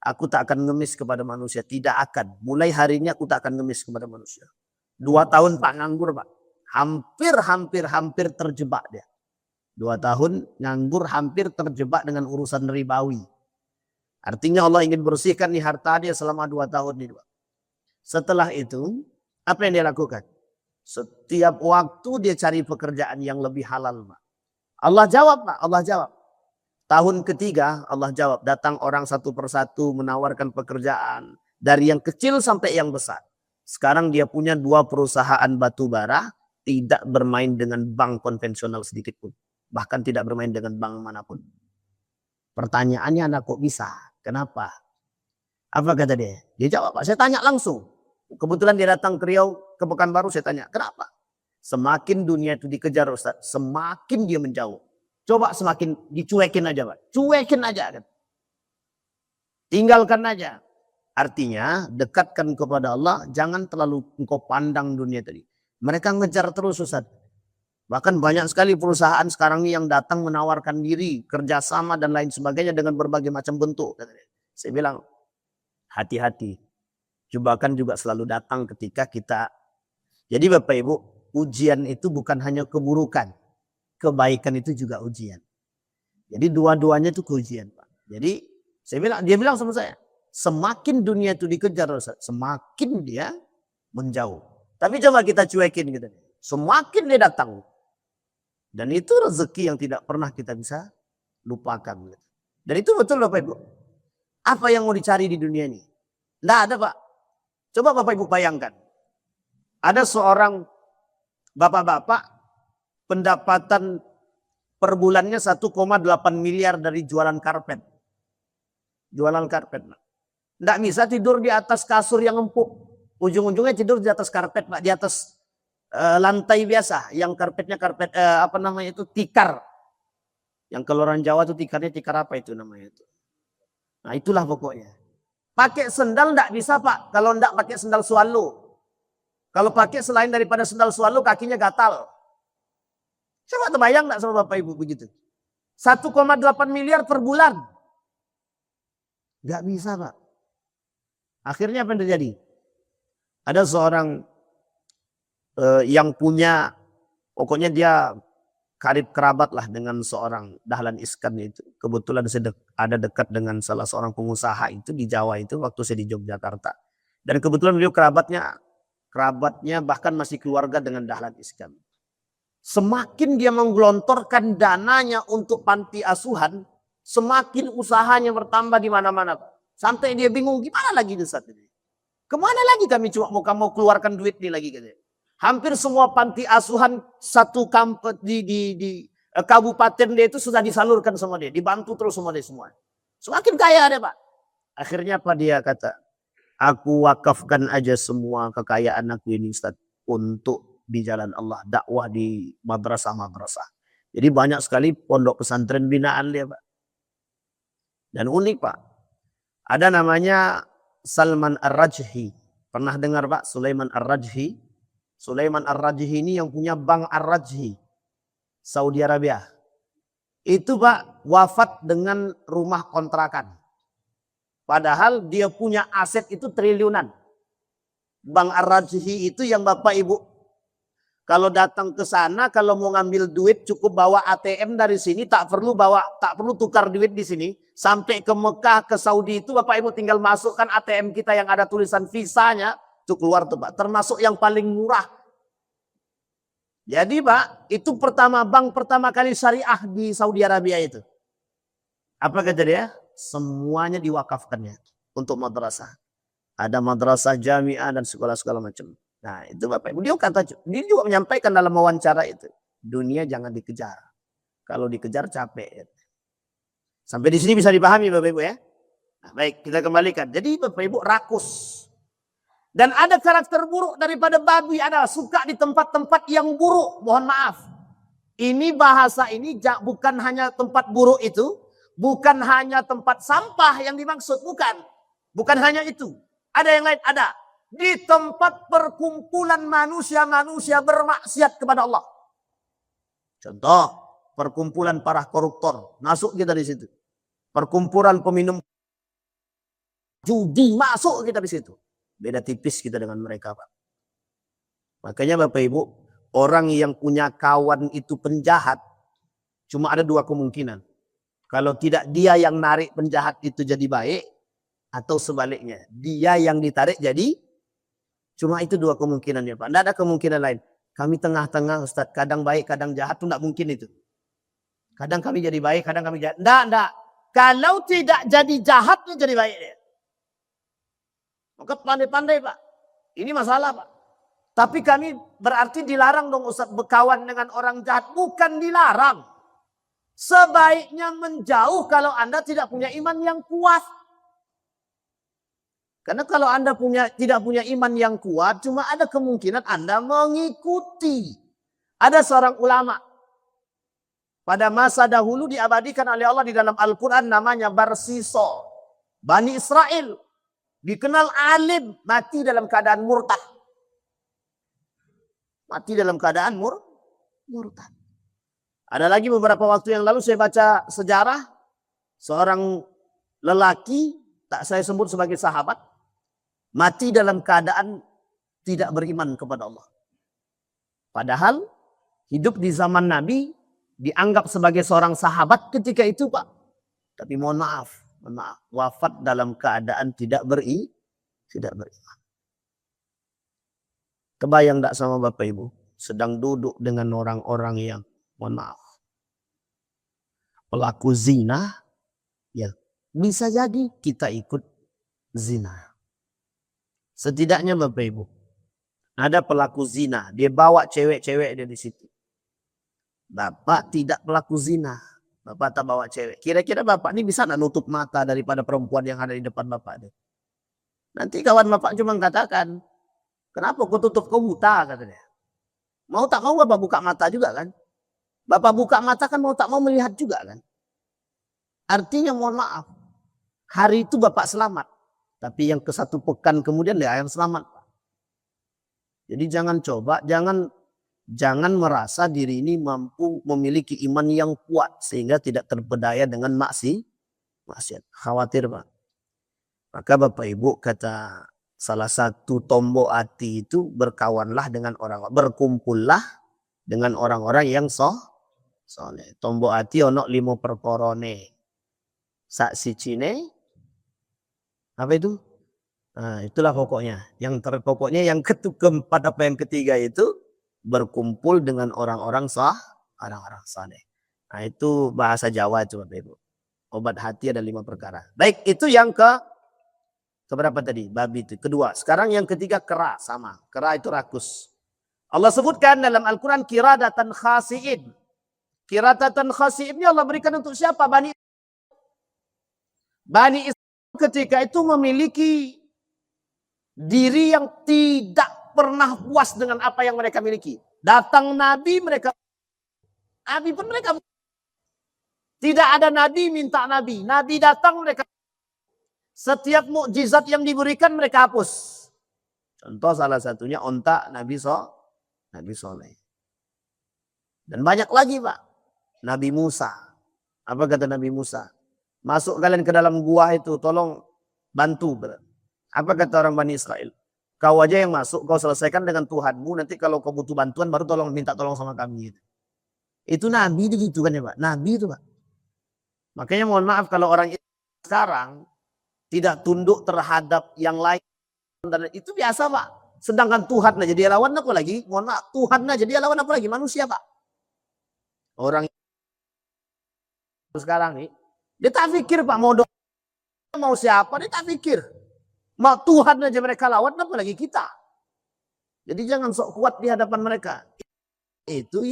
Aku tak akan ngemis kepada manusia. Tidak akan. Mulai hari ini aku tak akan ngemis kepada manusia. 2 tahun Pak nganggur Pak. Hampir terjebak dia. 2 tahun nganggur, hampir terjebak dengan urusan ribawi. Artinya Allah ingin bersihkan nih harta dia selama 2 tahun ini Pak. Setelah itu, apa yang dia lakukan? Setiap waktu dia cari pekerjaan yang lebih halal Pak. Allah jawab Pak, Allah jawab. Tahun ketiga Allah jawab. Datang orang satu persatu menawarkan pekerjaan. Dari yang kecil sampai yang besar. Sekarang dia punya 2 perusahaan batu bara. Tidak bermain dengan bank konvensional sedikit pun. Bahkan tidak bermain dengan bank manapun. Pertanyaannya anak kok bisa? Kenapa? Apa kata dia? Dia jawab Pak, saya tanya langsung. Kebetulan dia datang ke Riau, ke Pekanbaru, saya tanya, kenapa? Semakin dunia itu dikejar Ustaz, semakin dia menjauh. Coba semakin dicuekin aja Pak. Cuekin aja kan. Tinggalkan aja. Artinya dekatkan kepada Allah, jangan terlalu engkau pandang dunia tadi. Mereka ngejar terus Ustaz. Bahkan banyak sekali perusahaan sekarang ini yang datang menawarkan diri, kerjasama dan lain sebagainya dengan berbagai macam bentuk. Saya bilang, hati-hati. Cobakan juga selalu datang ketika kita. Jadi Bapak Ibu, ujian itu bukan hanya keburukan. Kebaikan itu juga ujian. Jadi dua-duanya itu ujian Pak. Jadi dia bilang sama saya, semakin dunia itu dikejar, semakin dia menjauh. Tapi coba kita cuekin gitu. Semakin dia datang. Dan itu rezeki yang tidak pernah kita bisa lupakan. Dan itu betul Bapak Ibu. Apa yang mau dicari di dunia ini? Tidak ada Pak. Coba Bapak Ibu bayangkan. Ada seorang bapak-bapak pendapatan per bulannya 1,8 miliar dari jualan karpet. Jualan karpet. Tidak bisa tidur di atas kasur yang empuk. Ujung-ujungnya tidur di atas karpet Pak. Di atas lantai biasa. Yang karpetnya karpet tikar. Yang kalau orang Jawa itu tikarnya tikar apa itu namanya itu. Nah itulah pokoknya. Pakai sendal enggak bisa Pak. Kalau enggak pakai sendal swallow. Kalau pakai selain daripada sendal swallow kakinya gatal. Coba terbayang enggak sama Bapak Ibu begitu. 1,8 miliar per bulan. Enggak bisa Pak. Akhirnya apa yang terjadi? Ada seorang yang punya, pokoknya dia karib kerabat lah dengan seorang Dahlan Iskan itu. Kebetulan saya ada dekat dengan salah seorang pengusaha itu di Jawa itu waktu saya di Yogyakarta. Dan kebetulan beliau kerabatnya bahkan masih keluarga dengan Dahlan Iskan. Semakin dia menggelontorkan dananya untuk panti asuhan, semakin usahanya bertambah di mana-mana. Sampai dia bingung gimana lagi di saat ini. Kemana lagi kami cuma mau keluarkan duit nih lagi katanya. Hampir semua panti asuhan satu kampung di kabupaten dia itu sudah disalurkan sama dia, dibantu terus sama dia semua. Semakin kaya dia Pak. Akhirnya apa dia kata, aku wakafkan aja semua kekayaan aku ini Ustaz untuk di jalan Allah, dakwah di madrasah-madrasah. Jadi banyak sekali pondok pesantren binaan dia Pak. Dan unik Pak, ada namanya Salman Ar-Rajhi. Pernah dengar Pak Sulaiman Ar-Rajhi? Sulaiman Ar-Rajhi ini yang punya Bank Ar-Rajhi, Saudi Arabia. Itu Pak wafat dengan rumah kontrakan. Padahal dia punya aset itu triliunan. Bank Ar-Rajhi itu yang Bapak Ibu kalau datang ke sana, kalau mau ngambil duit cukup bawa ATM dari sini, tak perlu tukar duit di sini. Sampai ke Mekah, ke Saudi itu Bapak Ibu tinggal masukkan ATM kita yang ada tulisan visanya, itu keluar tuh Pak. Termasuk yang paling murah. Jadi Pak, itu bank pertama kali syariah di Saudi Arabia itu. Apa kata dia? Semuanya diwakafkannya untuk madrasah. Ada madrasah, jamiah dan sekolah-sekolah macam. Nah itu Bapak Ibu, dia juga menyampaikan dalam wawancara itu. Dunia jangan dikejar. Kalau dikejar capek. Sampai di sini bisa dipahami Bapak Ibu ya. Nah, baik, kita kembalikan. Jadi Bapak Ibu rakus. Dan ada karakter buruk daripada babi adalah suka di tempat-tempat yang buruk. Mohon maaf. Ini bahasa ini bukan hanya tempat buruk itu. Bukan hanya tempat sampah yang dimaksud. Bukan. Bukan hanya itu. Ada yang lain, ada. Di tempat perkumpulan manusia-manusia bermaksiat kepada Allah. Contoh, perkumpulan para koruptor. Masuk kita di situ. Perkumpulan peminum judi, masuk kita di situ. Beda tipis kita dengan mereka, Pak. Makanya Bapak Ibu, orang yang punya kawan itu penjahat, cuma ada dua kemungkinan. Kalau tidak dia yang narik penjahat itu jadi baik, atau sebaliknya. Dia yang ditarik jadi, cuma itu dua kemungkinan ya Pak. Tidak ada kemungkinan lain. Kami tengah-tengah Ustaz, kadang baik, kadang jahat, itu tidak mungkin itu. Kadang kami jadi baik, kadang kami jahat. Tidak. Kalau tidak jadi jahat, itu jadi baik dia. Maka pandai-pandai Pak. Ini masalah Pak. Tapi kami berarti dilarang dong Ustaz berkawan dengan orang jahat. Bukan dilarang. Sebaiknya menjauh kalau Anda tidak punya iman yang kuat. Karena kalau Anda tidak punya iman yang kuat, cuma ada kemungkinan Anda mengikuti. Ada seorang ulama. Pada masa dahulu diabadikan oleh Allah di dalam Al-Quran namanya Barsiso. Bani Israel. Dikenal alim, mati dalam keadaan murtad. Mati dalam keadaan murtad. Ada lagi beberapa waktu yang lalu saya baca sejarah. Seorang lelaki, tak saya sebut sebagai sahabat. Mati dalam keadaan tidak beriman kepada Allah. Padahal hidup di zaman Nabi dianggap sebagai seorang sahabat ketika itu Pak. Tapi mohon maaf. Wafat dalam keadaan tidak beriman. Kebayang tak sama Bapak Ibu? Sedang duduk dengan orang-orang yang mohon maaf. Pelaku zina. Ya, bisa jadi kita ikut zina. Setidaknya Bapak Ibu, ada pelaku zina, dia bawa cewek-cewek dia di situ. Bapak tidak pelaku zina, Bapak tak bawa cewek. Kira-kira Bapak ini bisa nggak nutup mata daripada perempuan yang ada di depan Bapak? Nanti kawan Bapak cuma katakan, kenapa kau tutup, kau buta katanya. Mau tak mau Bapak buka mata juga kan? Bapak buka mata kan mau tak mau melihat juga kan? Artinya mohon maaf, hari itu Bapak selamat. Tapi yang ke satu pekan kemudian dia yang selamat. Jadi jangan jangan merasa diri ini mampu memiliki iman yang kuat. Sehingga tidak terpedaya dengan maksiat. Khawatir Pak. Maka Bapak Ibu kata salah satu tombok hati itu berkawanlah dengan berkumpullah dengan orang-orang yang soleh. Tombok hati ono 5 perkorone. Sak sicine apa itu? Nah, itulah pokoknya. Yang terpokoknya yang keempat apa yang ketiga itu berkumpul dengan orang-orang orang-orang saleh. Nah, itu bahasa Jawa itu Bapak Ibu. Obat hati ada 5 perkara. Baik, itu yang keberapa tadi? Babi itu. Kedua. Sekarang yang ketiga kera sama. Kera itu rakus. Allah sebutkan dalam Al-Quran kiradatan khasi'in. Kiradatan khasi'in ini Allah berikan untuk siapa? Bani Israel ketika itu memiliki diri yang tidak pernah puas dengan apa yang mereka miliki. Datang Nabi pun mereka tidak ada Nabi minta Nabi. Nabi datang mereka setiap mukjizat yang diberikan mereka hapus. Contoh salah satunya onta Nabi Soleh. Dan banyak lagi Pak. Nabi Musa. Apa kata Nabi Musa? Masuk kalian ke dalam gua itu, tolong bantu. Apa kata orang Bani Israel? Kau aja yang masuk, kau selesaikan dengan Tuhanmu. Nanti kalau kau butuh bantuan baru minta tolong sama kami. Itu Nabi itu gitu kan ya Pak. Nabi itu Pak. Makanya mohon maaf kalau orang sekarang tidak tunduk terhadap yang lain. Itu biasa Pak. Sedangkan Tuhan aja dia lawan apa lagi? Mohon maaf, Tuhan aja dia lawan apa lagi? Manusia Pak. Orang sekarang nih, dia tak pikir Pak mau siapa, dia tak pikir. Mau Tuhan aja mereka lawan, apalagi kita. Jadi jangan sok kuat di hadapan mereka. Itu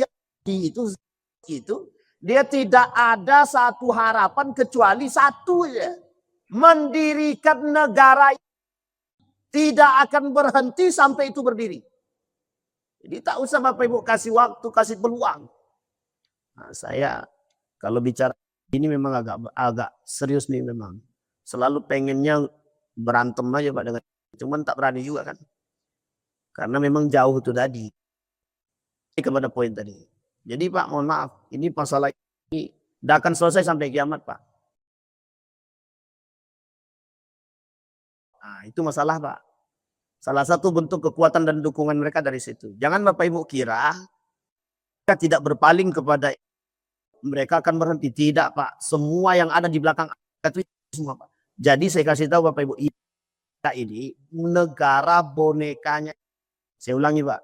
dia tidak ada satu harapan kecuali satu ya. Mendirikan negara tidak akan berhenti sampai itu berdiri. Jadi tak usah Bapak Ibu kasih waktu, kasih peluang. Nah, saya kalau bicara ini memang agak serius nih memang. Selalu pengennya berantem aja Pak dengan, cuman tak berani juga kan. Karena memang jauh itu tadi. Ini kepada poin tadi. Jadi Pak mohon maaf, ini masalah ini tidak akan selesai sampai kiamat Pak. Nah, itu masalah Pak. Salah satu bentuk kekuatan dan dukungan mereka dari situ. Jangan Bapak Ibu kira mereka tidak berpaling kepada mereka akan berhenti. Tidak Pak. Semua yang ada di belakang itu semua Pak. Jadi saya kasih tahu Bapak Ibu, ini negara bonekanya. Saya ulangi Pak.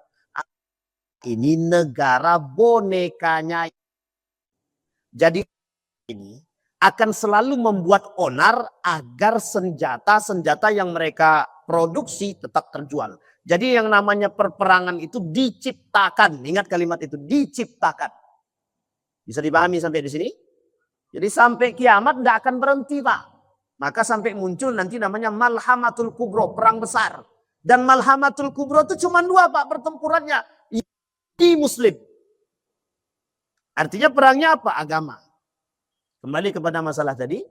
Ini negara bonekanya. Jadi ini akan selalu membuat onar agar senjata-senjata yang mereka produksi tetap terjual. Jadi yang namanya perperangan itu diciptakan. Ingat kalimat itu, diciptakan. Bisa dipahami sampai di sini? Jadi sampai kiamat tidak akan berhenti Pak. Maka sampai muncul nanti namanya Malhamatul Kubro, perang besar. Dan Malhamatul Kubro itu cuma 2 Pak pertempurannya. Di Muslim. Artinya perangnya apa? Agama. Kembali kepada masalah tadi.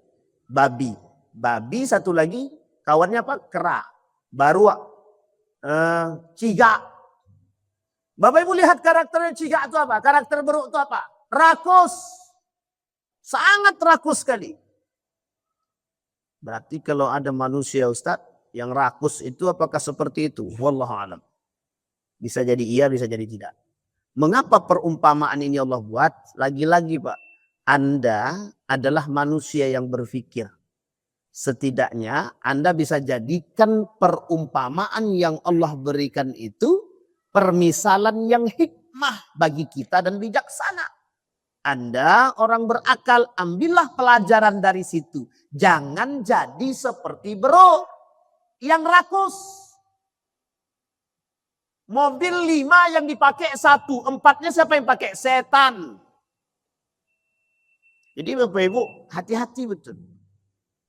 Babi. Babi satu lagi. Kawannya apa? Kera. Baru ciga. Bapak Ibu lihat karakternya ciga itu apa? Karakter beruk itu apa? Rakus. Sangat rakus sekali. Berarti kalau ada manusia Ustaz yang rakus itu apakah seperti itu? Wallahu a'lam. Bisa jadi iya, bisa jadi tidak. Mengapa perumpamaan ini Allah buat? Lagi-lagi Pak, Anda adalah manusia yang berpikir. Setidaknya Anda bisa jadikan perumpamaan yang Allah berikan itu permisalan yang hikmah bagi kita dan bijaksana. Anda orang berakal, ambillah pelajaran dari situ. Jangan jadi seperti bro yang rakus. Mobil 5 yang dipakai 1, 4-nya siapa yang pakai? Setan. Jadi Bapak Ibu hati-hati betul.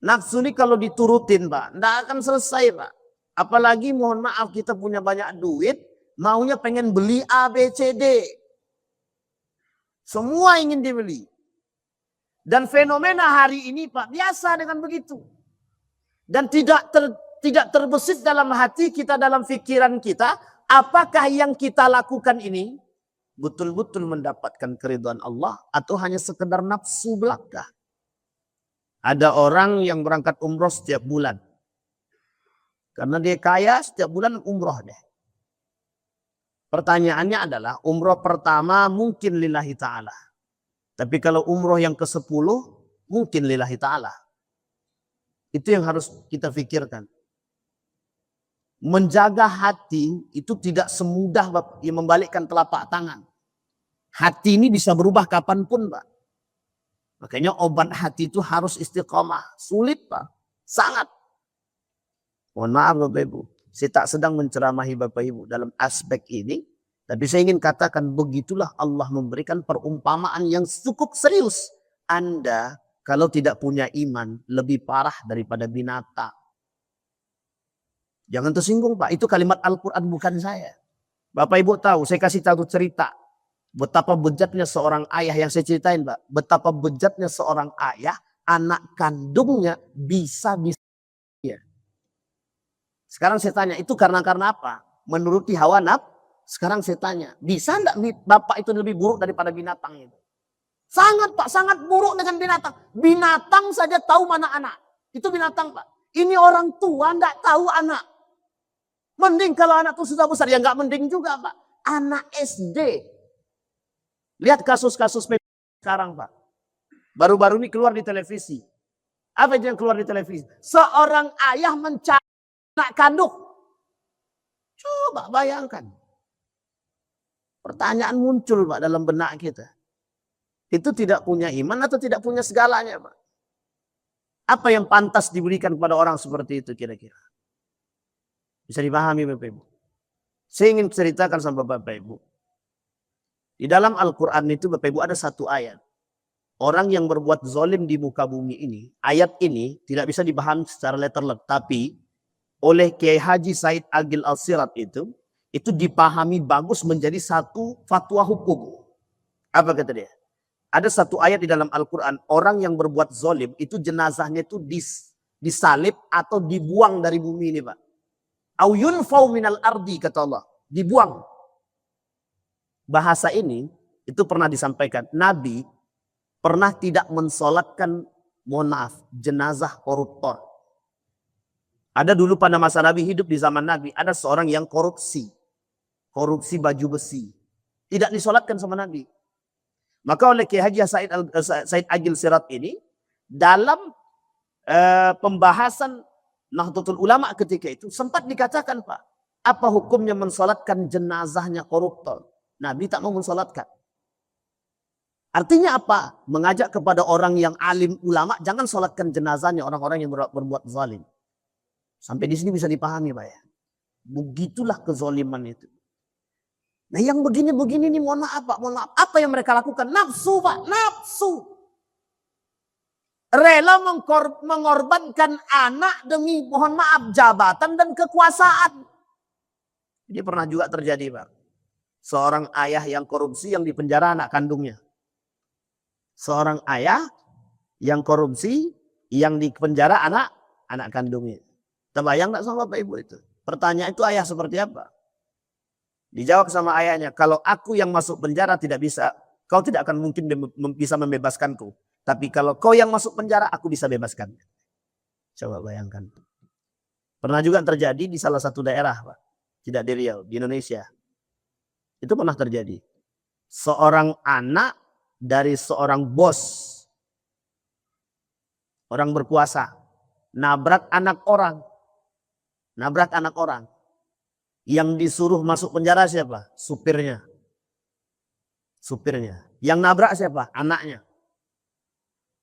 Nafsu ini kalau diturutin Pak, tidak akan selesai Pak. Apalagi mohon maaf kita punya banyak duit, maunya pengen beli A, B, C, D. Semua ingin dibeli. Dan fenomena hari ini Pak biasa dengan begitu. Dan tidak terbesit dalam hati kita, dalam pikiran kita, apakah yang kita lakukan ini betul-betul mendapatkan keridhaan Allah atau hanya sekedar nafsu belaka. Ada orang yang berangkat umroh setiap bulan. Karena dia kaya setiap bulan umroh deh. Pertanyaannya adalah umroh pertama mungkin lillahi ta'ala. Tapi kalau umroh yang ke-10, mungkin lillahi ta'ala. Itu yang harus kita pikirkan. Menjaga hati itu tidak semudah yang membalikkan telapak tangan. Hati ini bisa berubah kapanpun, Pak. Makanya obat hati itu harus istiqomah. Sulit, Pak. Sangat. Mohon maaf Bapak Ibu. Saya tak sedang menceramahi Bapak Ibu dalam aspek ini. Tapi saya ingin katakan begitulah Allah memberikan perumpamaan yang cukup serius. Anda kalau tidak punya iman lebih parah daripada binatang. Jangan tersinggung Pak. Itu kalimat Al-Quran bukan saya. Bapak Ibu tahu, saya kasih tahu cerita. Betapa bejatnya seorang ayah yang saya ceritain Pak. Betapa bejatnya seorang ayah, anak kandungnya bisa. Sekarang saya tanya, itu karena apa? Menuruti hawa nafsu. Sekarang saya tanya, bisa enggak bapak itu lebih buruk daripada binatang itu? Sangat Pak, sangat buruk dengan binatang. Binatang saja tahu mana anak. Itu binatang Pak. Ini orang tua enggak tahu anak. Mending kalau anak itu sudah besar, ya enggak mending juga Pak. Anak SD. Lihat kasus-kasus sekarang Pak. Baru-baru ini keluar di televisi. Apa yang keluar di televisi? Seorang ayah mencari anak kandung. Coba bayangkan. Pertanyaan muncul Pak dalam benak kita. Itu tidak punya iman atau tidak punya segalanya Pak? Apa yang pantas diberikan kepada orang seperti itu kira-kira? Bisa dipahami Bapak Ibu? Saya ingin ceritakan sama Bapak Ibu. Di dalam Al-Quran itu Bapak Ibu ada satu ayat. Orang yang berbuat zalim di muka bumi ini. Ayat ini tidak bisa dipahami secara letterlek. Tapi oleh Kiai Haji Said Agil Al-Sirat itu dipahami bagus menjadi satu fatwa hukum. Apa kata dia? Ada satu ayat di dalam Al-Quran, orang yang berbuat zalim itu jenazahnya itu disalib atau dibuang dari bumi ini Pak. Au yunfau minal ardi kata Allah, dibuang. Bahasa ini itu pernah disampaikan, Nabi pernah tidak mensolatkan, mohon maaf, jenazah koruptor. Ada dulu pada masa Nabi hidup di zaman Nabi, ada seorang yang korupsi baju besi. Tidak disolatkan sama Nabi. Maka oleh Kiai Haji Said Agil Sirat ini, dalam pembahasan Nahdlatul Ulama ketika itu, sempat dikatakan Pak, apa hukumnya mensolatkan jenazahnya koruptor? Nabi tak mau mensolatkan. Artinya apa? Mengajak kepada orang yang alim ulama, jangan solatkan jenazahnya orang-orang yang berbuat zalim. Sampai di sini bisa dipahami Pak ya. Begitulah kezaliman itu. Nah yang begini-begini ini mohon maaf Pak, mohon maaf. Apa yang mereka lakukan? Nafsu Pak, nafsu. Rela mengorbankan anak demi mohon maaf jabatan dan kekuasaan. Ini pernah juga terjadi Pak. Seorang ayah yang korupsi yang dipenjara anak kandungnya. Seorang ayah yang korupsi yang dipenjara anak kandungnya. Terbayang gak sama Bapak Ibu itu? Pertanyaan itu ayah seperti apa? Dijawab sama ayahnya, kalau aku yang masuk penjara tidak bisa, kau tidak akan mungkin bisa membebaskanku. Tapi kalau kau yang masuk penjara, aku bisa bebaskan. Coba bayangkan. Pernah juga terjadi di salah satu daerah, Pak. Tidak di Riau, di Indonesia. Itu pernah terjadi. Seorang anak dari seorang bos, orang berkuasa, nabrak anak orang. Yang disuruh masuk penjara siapa? Supirnya. Yang nabrak siapa? Anaknya.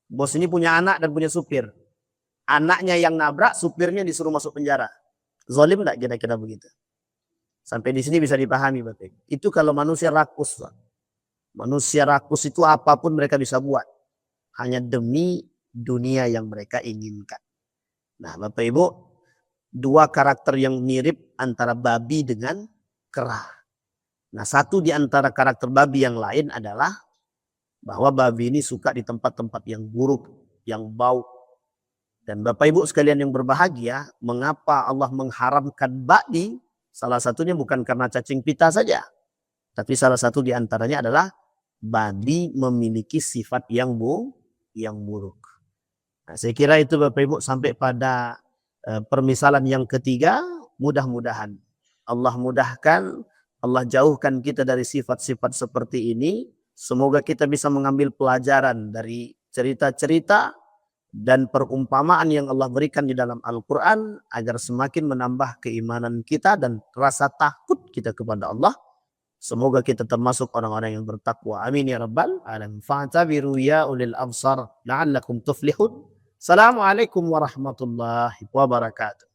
Bos ini punya anak dan punya supir. Anaknya yang nabrak, supirnya disuruh masuk penjara. Zalim enggak kira-kira begitu? Sampai di sini bisa dipahami Bapak. Itu kalau manusia rakus. Pak. Manusia rakus itu apapun mereka bisa buat. Hanya demi dunia yang mereka inginkan. Nah Bapak Ibu, dua karakter yang mirip antara babi dengan kera. Nah satu di antara karakter babi yang lain adalah bahwa babi ini suka di tempat-tempat yang buruk, yang bau. Dan Bapak Ibu sekalian yang berbahagia, mengapa Allah mengharamkan babi? Salah satunya bukan karena cacing pita saja. Tapi salah satu di antaranya adalah babi memiliki sifat yang buruk. Nah, saya kira itu Bapak Ibu sampai pada permisalan yang ketiga, mudah-mudahan Allah mudahkan, Allah jauhkan kita dari sifat-sifat seperti ini, Semoga kita bisa mengambil pelajaran dari cerita-cerita dan perumpamaan yang Allah berikan di dalam Al-Quran agar semakin menambah keimanan kita dan rasa takut kita kepada Allah. Semoga kita termasuk orang-orang yang bertakwa. Amin ya rabbal alamin. Fa'tabiru ya ulil absar la'allakum tuflihun. Assalamualaikum warahmatullahi wabarakatuh.